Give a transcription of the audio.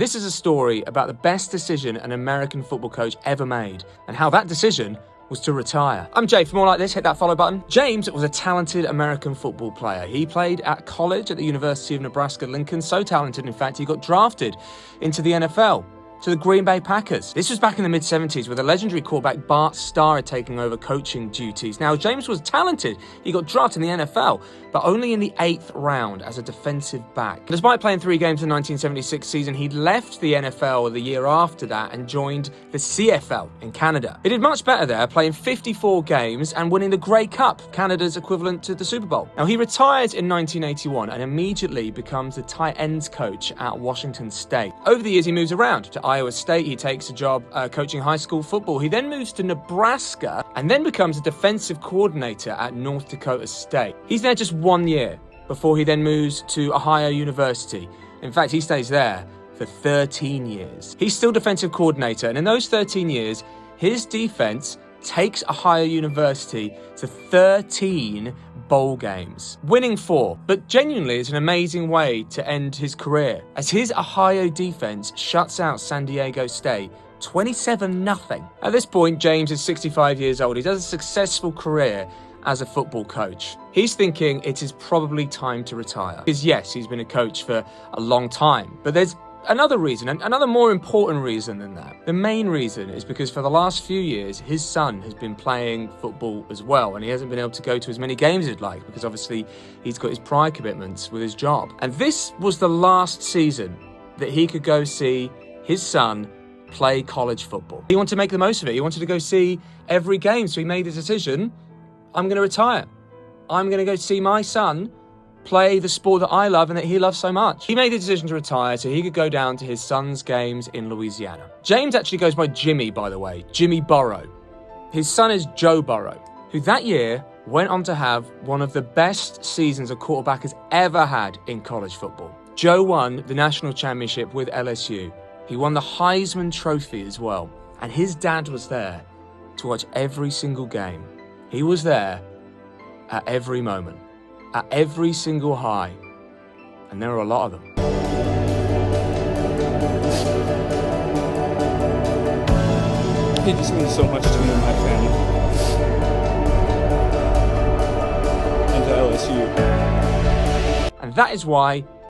This is a story about the best decision an American football coach ever made, and how that decision was to retire. I'm Jay. For more like this, hit that follow button. James was a talented American football player. He played at college at the University of Nebraska-Lincoln, so talented, in fact, he got drafted into the NFL. To the Green Bay Packers. This was back in the mid-70s, with the legendary quarterback Bart Starr taking over coaching duties. Now, James was talented. He got drafted in the NFL, but only in the 8th round as a defensive back. Despite playing 3 games in the 1976 season, he left the NFL the year after that and joined the CFL in Canada. He did much better there, playing 54 games and winning the Grey Cup, Canada's equivalent to the Super Bowl. Now, he retires in 1981 and immediately becomes the tight ends coach at Washington State. Over the years, he moves around to Iowa State. He takes a job coaching high school football. He then moves to Nebraska and then becomes a defensive coordinator at North Dakota State. He's there just 1 year before he then moves to Ohio University. In fact, he stays there for 13 years. He's still defensive coordinator, and in those 13 years, his defense takes Ohio University to 13 bowl games, winning 4. But genuinely, it's an amazing way to end his career, as his Ohio defense shuts out San Diego State 27-0. At this point, James is 65 years old. He does a successful career as a football coach. He's thinking it is probably time to retire. Because yes, he's been a coach for a long time, but there's another reason, and another more important reason than that. The main reason is because for the last few years, his son has been playing football as well, and he hasn't been able to go to as many games as he'd like, because obviously he's got his prior commitments with his job. And this was the last season that he could go see his son play college football. He wanted to make the most of it. He wanted to go see every game, so he made the decision, I'm going to retire. I'm going to go see my son play the sport that I love and that he loves so much. He made the decision to retire so he could go down to his son's games in Louisiana. James actually goes by Jimmy, by the way, Jimmy Burrow. His son is Joe Burrow, who that year went on to have one of the best seasons a quarterback has ever had in college football. Joe won the national championship with LSU. He won the Heisman Trophy as well. And his dad was there to watch every single game. He was there at every moment, at every single high, and there were a lot of them. It just means so much to me and my family. And to LSU. And that is why